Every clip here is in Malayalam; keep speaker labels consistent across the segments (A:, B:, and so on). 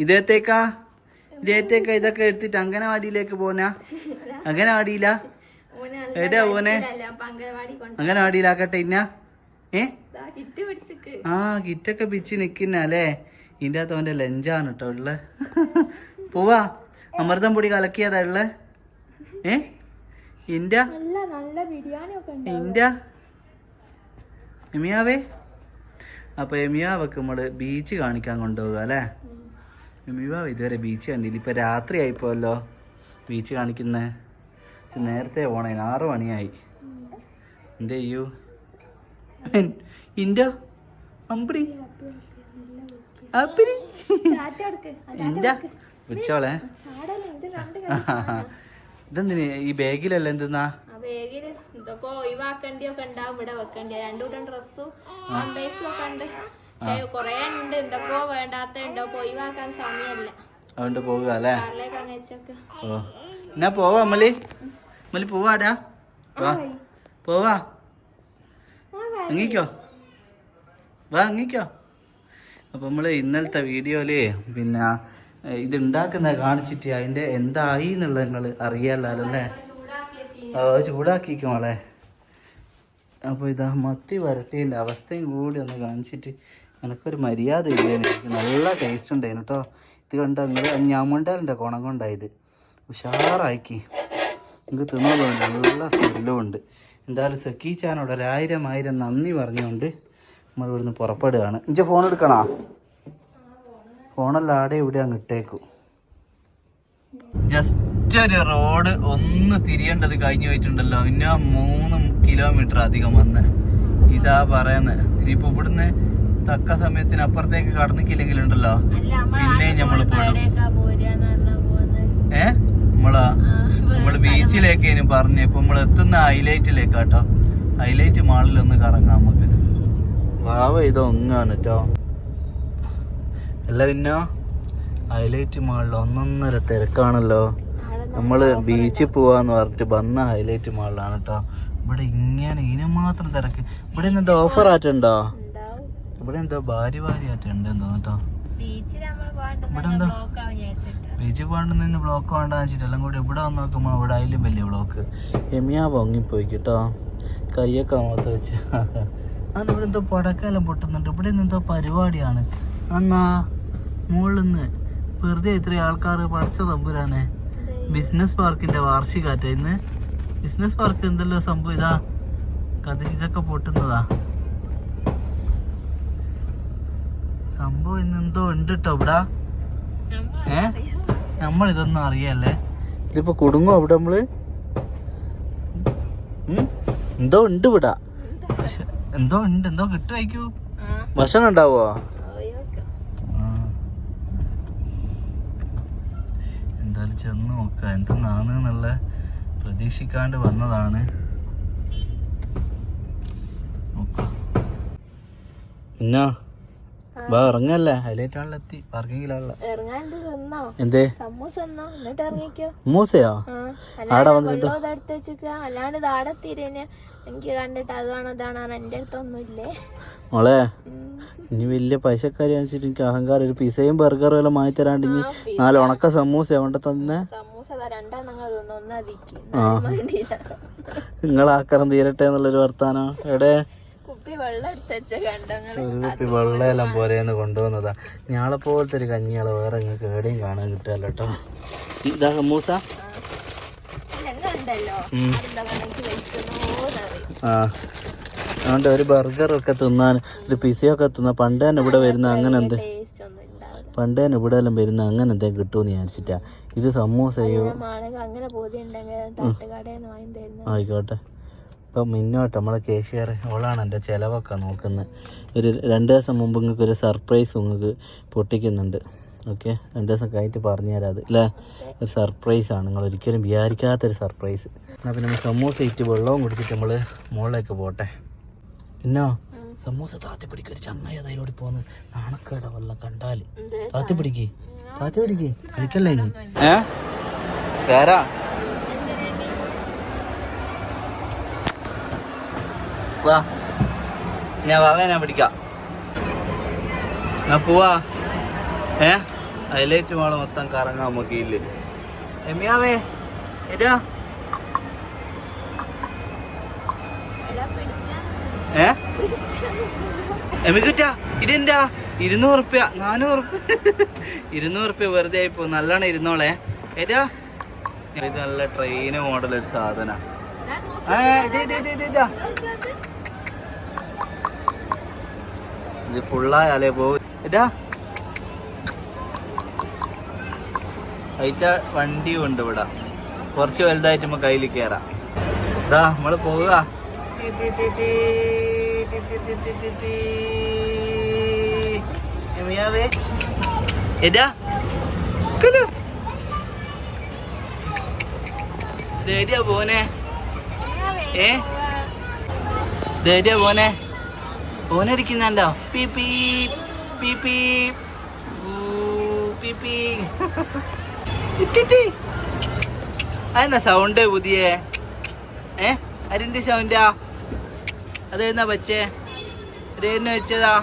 A: ഇതേത്തേക്കാ ഇതൊക്കെ എടുത്തിട്ട് അംഗനവാടിയിലേക്ക് പോനാ? അംഗനവാടിയില്ല എടാ ഓനെ അംഗനവാടിയിലാക്കട്ടെ ഇന്ന കിറ്റൊക്കെ പിച്ച് നിക്കുന്നല്ലേ. ഇതിന്റെ അകത്ത് അവന്റെ ലഞ്ചാണ് കേട്ടോ ഉള്ള. പോവാ അമൃതം പൊടി കലക്കിയതാ ഉള്ള. ഇന്റെ എമിയാവേ. അപ്പൊ എമിയാവൊക്കെ നമ്മള് ബീച്ച് കാണിക്കാൻ കൊണ്ടുപോകുക അല്ലേ. എമിയാവ് ഇതുവരെ ബീച്ച് കണ്ടില്ല. ഇപ്പൊ രാത്രി ആയിപ്പോല്ലോ ബീച്ച് കാണിക്കുന്നേ. നേരത്തെ പോണേ 6 മണിയായി. എന്ത് ചെയ്യൂ ഇന്റെ അമ്പടി അപ്പിരി ഇന്റെ വിളിച്ചോളെ. ഇതെന്തിന് ഈ ബാഗിലല്ല എന്തെന്നാ?
B: ഇതൊക്കെ ഒഴിവാക്കേണ്ടിയൊക്കെ ഉണ്ടാവും. ഇവിടെ വെക്കേണ്ടി 2 ഡ്രസ്സും ഒക്കെ ഉണ്ട്. കൊറേ ഉണ്ട്. എന്തൊക്കെയോ വേണ്ടാത്ത ഉണ്ടോ ഒഴിവാക്കാൻ സമയമല്ല.
A: അതുകൊണ്ട് പോവുക അല്ലേ. ഓ എന്നാ പോവാ അമ്മലി. അമ്മലി പോവാടാ. വാ പോവാ. അങ്ങിക്കോ വാ അങ്ങിക്കോ. അപ്പൊ നമ്മള് ഇന്നലത്തെ വീഡിയോയില് പിന്നെ ഇതുണ്ടാക്കുന്ന കാണിച്ചിട്ട് അതിന്റെ എന്തായി എന്നുള്ള നിങ്ങള് അറിയാലോ അല്ലേ. ചൂടാക്കിക്കും മോളെ. അപ്പൊ ഇതാ മത്തി വരട്ടേന്റെ അവസ്ഥയും കൂടി ഒന്ന് കാണിച്ചിട്ട് എനക്കൊരു മര്യാദ ഇല്ലേ. എനിക്ക് നല്ല ടേസ്റ്റ് ഉണ്ടായിരുന്നു കേട്ടോ. ഇത് കണ്ട നിങ്ങള് ഞാമുണ്ടാലിൻ്റെ കുണം കൊണ്ടായത്. ഉഷാറാക്കി നിങ്ങൾക്ക് തിന്നോളൂ. നല്ല സ്മെല്ലും ഉണ്ട്. എന്തായാലും സക്കീച്ചാനോട് 1000 നന്ദി പറഞ്ഞുകൊണ്ട് നമ്മൾ ഇവിടുന്ന് പുറപ്പെടുകയാണ്. ഇഞ്ച ഫോൺ എടുക്കണോ? ഫോണെല്ലാം ആടെ ഇവിടെ അങ്ങ് ഇട്ടേക്കും. ജസ്റ്റ് ഒരു റോഡ് ഒന്ന് തിരിയേണ്ടത് കഴിഞ്ഞു പോയിട്ടുണ്ടല്ലോ. പിന്നെ 3 കിലോമീറ്റർ അധികം വന്ന് ഇതാ പറയുന്നത്. ഇനിയിപ്പോ ഇവിടുന്ന് തക്ക സമയത്തിന് അപ്പുറത്തേക്ക് കടന്നിക്കില്ലെങ്കിലുണ്ടല്ലോ പിന്നെ ഞമ്മള് പെടും. നമ്മള് ബീച്ചിലേക്കേനു പറഞ്ഞു. ഇപ്പൊ നമ്മൾ എത്തുന്ന ഹൈലൈറ്റിലേക്കാട്ടോ. ഹൈലൈറ്റ് മാളിലൊന്ന് കറങ്ങാം നമുക്ക്. വാവ ഇതൊങ്ങാണ് കേട്ടോ. അല്ല പിന്നെ ഹൈലൈറ്റ് മാളിൽ 1.5 തിരക്കാണല്ലോ. നമ്മള് ബീച്ചിൽ പോവാന്ന് പറഞ്ഞിട്ട് വന്ന ഹൈലൈറ്റ് മാളിലാണ് കേട്ടോ. ഇവിടെ ഇങ്ങനെ ഇതിന് മാത്രം തിരക്ക്. ഇവിടെ എന്തോ ഓഫർ ആയിട്ടുണ്ടോ? ഇവിടെ എന്തോ ഭാര്യ ആയിട്ടുണ്ട് എന്തോ കേട്ടോ. ഇവിടെ എന്തോ ബീച്ചിൽ പോകണ്ടെന്ന് ബ്ലോക്ക് വേണ്ടെന്ന് വെച്ചിട്ട് എല്ലാം കൂടി ഇവിടെ വന്ന് നോക്കുമ്പോ ഇവിടെ അതിലും വലിയ ബ്ലോക്ക്. എമിയാ പൊങ്ങിപ്പോയി കേട്ടോ. കയ്യൊക്കെ മാത്രം വെച്ച് അത് ഇവിടെ എന്തോ പടക്കെല്ലാം പൊട്ടുന്നുണ്ട്. ഇവിടെ എന്തോ പരിപാടിയാണ്. എന്നാ മുകളിന്ന് വെറുതെ ഇത്രയും ആൾക്കാർ പഠിച്ച തമ്പുരാനെ. ബിസിനസ് പാർക്കിന്റെ വാർഷികാറ്റ ഇന്ന്. ബിസിനസ് പാർക്ക് എന്തല്ലോ സംഭവം. ഇതാ ഇതൊക്കെ പൊട്ടുന്നതാ സംഭവം. ഇന്ന് എന്തോ ഉണ്ട് കേട്ടോ ഇവിടെ. നമ്മളിതൊന്നും അറിയല്ലേ. ഇതിപ്പോ കുടുങ്ങോ അവിടെ നമ്മള്. എന്തോ ഉണ്ട് ഇവിടെ. എന്തോ ഉണ്ട്. എന്തോ കിട്ടുമായിക്കൂ. ഭക്ഷണം ഉണ്ടാവോ? എന്തായാലും ചെന്ന് നോക്കാം എന്തെന്നാന്നുള്ള. പ്രതീക്ഷിക്കാണ്ട് വന്നതാണ്. പിന്നെ വാ ഇറങ്ങല്ലേ. ഹൈലൈറ്റ് ആണെത്തി പാർക്കിങ്ങിലുള്ള. എന്തേ മൂസയോ ആടെ വന്നിട്ട്
B: അല്ലാണ്ട് ആടെത്തിരിഞ്ഞ് എനിക്ക് കണ്ടിട്ട് അതാണ് ഇതാണ് എന്റെ അടുത്തൊന്നുമില്ലേ
A: മോളെ. ഇനി വലിയ പൈസക്കാരി അനുസരിച്ച് എനിക്ക് അഹങ്കാരം. ഒരു പിസയും ബർഗറും എല്ലാം വാങ്ങി തരാണ്ട് ഇനി 4 ഉണക്ക സമൂസ കൊണ്ട് തന്നെ. നിങ്ങളാക്കറം തീരട്ടെ എന്നുള്ളൊരു വർത്താനം. എവിടെ ഒരു കുപ്പി വെള്ളമെല്ലാം പോരെന്ന് കൊണ്ടുവന്നതാ. ഞാളെ പോലത്തെ ഒരു കഞ്ഞിയാളെ വേറെ നിങ്ങൾക്ക് എവിടെയും കാണാൻ കിട്ടുമല്ലോ കേട്ടോ. ഇതാ സമൂസ. അതുകൊണ്ട് ഒരു ബർഗറൊക്കെ തിന്നാൻ ഒരു പിസയൊക്കെ തിന്നാൻ പണ്ട് തന്നെ ഇവിടെ വരുന്ന അങ്ങനെ എന്ത് പണ്ട് തന്നെ ഇവിടെ എല്ലാം വരുന്ന അങ്ങനെ എന്തെങ്കിലും കിട്ടുമെന്ന് വിചാരിച്ചിട്ടാ. ഇത് സമൂസയോ ആയിക്കോട്ടെ. ഇപ്പം മുന്നോട്ട് നമ്മളെ കേശിയർ അവളാണ് എൻ്റെ ചിലവൊക്കെ നോക്കുന്നത്. ഒരു 2 ദിവസം മുമ്പ് നിങ്ങൾക്ക് ഒരു സർപ്രൈസ് നിങ്ങൾക്ക് പൊട്ടിക്കുന്നുണ്ട്. ഓക്കെ 2 ദിവസം കഴിഞ്ഞിട്ട് പറഞ്ഞുതരാം അത് അല്ലേ. ഒരു സർപ്രൈസാണ്. നിങ്ങൾ ഒരിക്കലും വിചാരിക്കാത്തൊരു സർപ്രൈസ്. എന്നാൽ പിന്നെ നമ്മൾ സമൂസ ഇട്ട് വെള്ളവും കുടിച്ചിട്ട് നമ്മൾ മുകളിലേക്ക് പോട്ടെ. പിന്നോ സമൂസ താത്തി പിടിക്കുക. ഒരു ചങ്ങായി അതിലൂടെ പോന്ന് നാണക്കേട വെള്ളം കണ്ടാൽ താത്തി പിടിക്ക് കളിക്കല്ലേ ഇനി. വേറാ ഞാൻ വാവേ ഞാൻ പിടിക്കാം. ഞാൻ പോവാ. ഹൈലൈറ്റ് മാള് മൊത്തം കറങ്ങാം നമുക്ക് ഇല്ല. എമ്മിയാവേ ഏതാ എമിക്കുറ്റാ ഇതെന്താ 200 റുപ്യ 400 200 വെറുതെ ആയിപ്പോ. നല്ലോണം ഇരുന്നോളെ. ഏതാ ഇത് നല്ല ട്രെയിന് മോഡൽ ഒരു സാധന. ഇത് ഫുള്ളായാലേ പോകും. ഏതാ അതിന്റെ വണ്ടിയും ഉണ്ട് ഇവിടെ. കുറച്ച് വലുതായിട്ട് നമുക്ക് കയ്യിൽ കയറാം. ഇതാ നമ്മള് പോവുക. ഏതാ ധൈര്യ പോനെ ധൈര്യ പോനെ ഓനടിക്കുന്നുണ്ടോ? പീ പീ പീ പീ പീ പീ. അതെന്നാ സൗണ്ട് പുതിയ? അതിന്റെ സൗണ്ടാ? അതെന്നാ വെച്ചേ? അതെന്ന് വെച്ചതാ?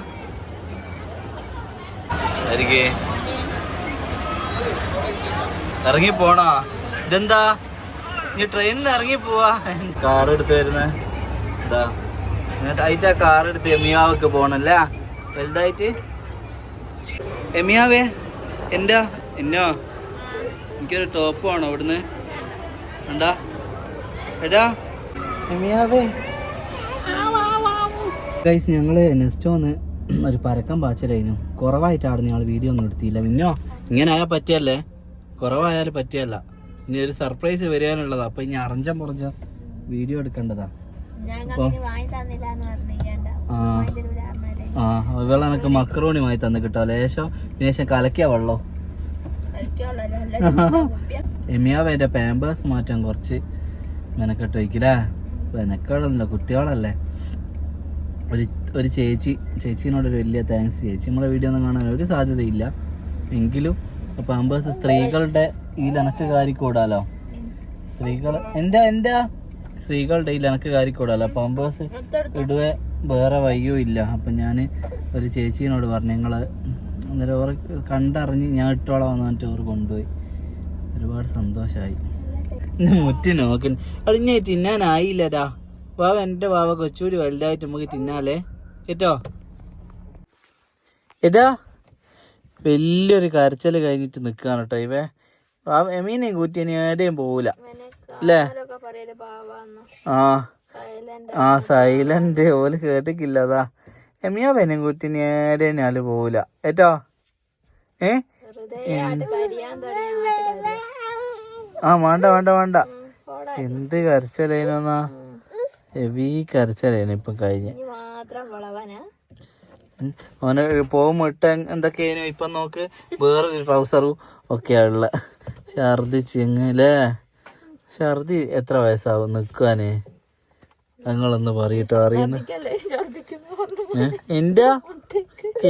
A: ഇറങ്ങി പോണോ? ഇതെന്താ നീ ട്രെയിനിൽ ഇറങ്ങി പോവാ? കാർ എടുത്ത് വരുന്നേ ഇതാ. ഇങ്ങനത്തെ കാർ എടുത്ത് എമിയാവൊക്കെ പോണല്ലേ വലുതായിട്ട്. എമിയാവേ എന്താ എന്നോ എനിക്കൊരു ടോപ്പ് വേണോ ഇവിടുന്ന്? എന്താ എടാ എമിയാവേ. ഗൈസ് ഞങ്ങള് നെസ്റ്റോന്ന് ഒരു പരക്കം പാച്ചലായിരുന്നു. കുറവായിട്ടാണ് ഞങ്ങൾ വീഡിയോ ഒന്നും എടുത്തില്ല. പിന്നോ ഇങ്ങനെ ആയാൽ പറ്റിയല്ലേ, കുറവായാലും പറ്റിയല്ല. ഇനി ഒരു സർപ്രൈസ് വരാനുള്ളതാ. അപ്പൊ ഇനി അറഞ്ചം പുറഞ്ച വീഡിയോ എടുക്കേണ്ടതാ. ഇവളെ എനക്ക് മക്രോണി വാങ്ങി തന്നു കിട്ടോ. ലേശം കലക്കിയ വെള്ളോ. എമിയാവേന്റെ പാമ്പേഴ്സ് മാറ്റാൻ കുറച്ച് മെനക്കെട്ട് വയ്ക്കില്ലേ. മെനക്കെടല്ല, കുട്ടികളല്ലേ. ഒരു ചേച്ചീനോടൊരു വലിയ താങ്ക്സ്. ചേച്ചി നമ്മളെ വീഡിയോ ഒന്നും കാണാൻ ഒരു സാധ്യതയില്ല. എങ്കിലും പാമ്പേഴ്സ് സ്ത്രീകളുടെ ഈ എനക്ക് കാരിക്കൂടാലോ. സ്ത്രീകളുടെ ഈ എനക്ക് കാരിക്കൂടാലോ. പാമ്പേഴ്സ് ഇടുവേ വേറെ വയ്യോ ഇല്ല. അപ്പം ഞാൻ ഒരു ചേച്ചീനോട് പറഞ്ഞു, ഞങ്ങൾ അന്നേരം ഓർ കണ്ടറിഞ്ഞ് ഞാൻ ഇട്ടോളാം വന്നിട്ട് ഓർ കൊണ്ടുപോയി. ഒരുപാട് സന്തോഷമായി. മുറ്റി നോക്കി അളിഞ്ഞ തിന്നാനായില്ലടാ. വാവ എൻ്റെ വാവ കൊച്ചുകൂടി വലുതായിട്ട് നമുക്ക് തിന്നാലേ കേട്ടോ. ഇതാ വലിയൊരു കരച്ചൽ കഴിഞ്ഞിട്ട് നിൽക്കുകയാണ് കേട്ടോ. ഇവ വാവ എമീനെയും കൂറ്റി ഇനി എവിടെയും പോവില്ല അല്ലേ. ആ സൈലന്റ് ഓല് കേട്ടിക്കില്ല. അതാ എമിയാവേനെയും കൂറ്റി ഇനി എവിടെയും ഞാല് പോവില്ല കേട്ടോ. വേണ്ട വേണ്ട വേണ്ട. എന്ത് കരച്ചലേനാ ഹെവി കരച്ചലേന ഇപ്പം കഴിഞ്ഞ്. ഓന് പോകുമ്പോ ഇട്ട എന്തൊക്കെയാ ഇപ്പം നോക്ക്. വേറൊരു ട്രൗസറും ഒക്കെയാണുള്ള. ഛർദിച്ചിങ്ങല്ലേ. ഛർദി എത്ര വയസ്സാവും നിൽക്കാന്? ഞങ്ങളൊന്ന് പറയട്ടോ. അറിയുന്ന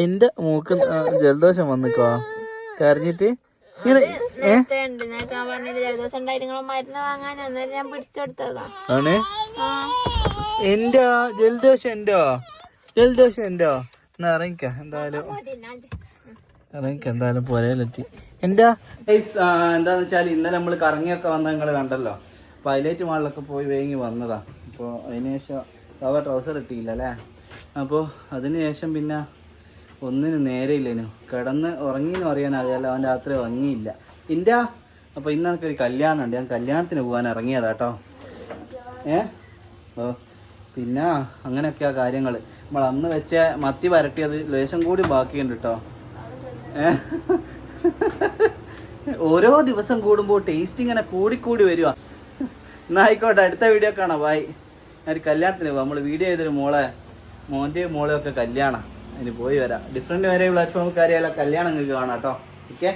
A: എന്റെ മൂക്ക് ജലദോഷം വന്നിക്കോ കരഞ്ഞിട്ട്. ആണ് എന്റെ ജലദോഷം ഉണ്ടോ എന്നാ ഇറങ്ങിക്ക. എന്തായാലും പോരയിലെത്തി. എന്താ എന്താന്ന് വെച്ചാൽ ഇന്നലെ നമ്മൾ കറങ്ങിയൊക്കെ വന്ന നിങ്ങൾ കണ്ടല്ലോ. അപ്പൊ ഹൈലൈറ്റ് മാളിലൊക്കെ പോയി വേങ്ങി വന്നതാ. അപ്പോൾ അതിന് ശേഷം അവ ട്രൗസർ ഇട്ടില്ല അല്ലേ. അപ്പോൾ അതിന് ശേഷം പിന്നെ ഒന്നിനും നേരെയില്ലേനു. കിടന്ന് ഉറങ്ങിയെന്ന് അറിയാനറിയാലോ. അവൻ രാത്രി ഉറങ്ങിയില്ല ഇൻ്റെ. അപ്പോൾ ഇന്ന് എനിക്കൊരു കല്യാണം ഉണ്ട്. ഞാൻ കല്യാണത്തിന് പോകാൻ ഇറങ്ങിയതാ കേട്ടോ. ഓ പിന്നെ അങ്ങനെയൊക്കെയാ കാര്യങ്ങൾ. നമ്മൾ അന്ന് വെച്ച മത്തി വരട്ടിയത് ലേശം കൂടി ബാക്കിയുണ്ട് കേട്ടോ. ഓരോ ദിവസം കൂടുമ്പോൾ ടേസ്റ്റ് ഇങ്ങനെ കൂടിക്കൂടി വരിക. എന്നാ ആയിക്കോട്ടെ, അടുത്ത വീഡിയോ കാണാം. ബൈ. ഞാൻ കല്യാണത്തിന് പോവാം. നമ്മൾ വീഡിയോ ചെയ്തൊരു മോൻ്റെയും മോളെയും ഒക്കെ കല്യാണം. അതിന് പോയി വരാം. ഡിഫറെൻറ്റ് വേറെ പ്ലാറ്റ്ഫോമിൽ കാര്യമല്ല കല്യാണം നിങ്ങൾക്ക് കാണാം കേട്ടോ. ഓക്കെ.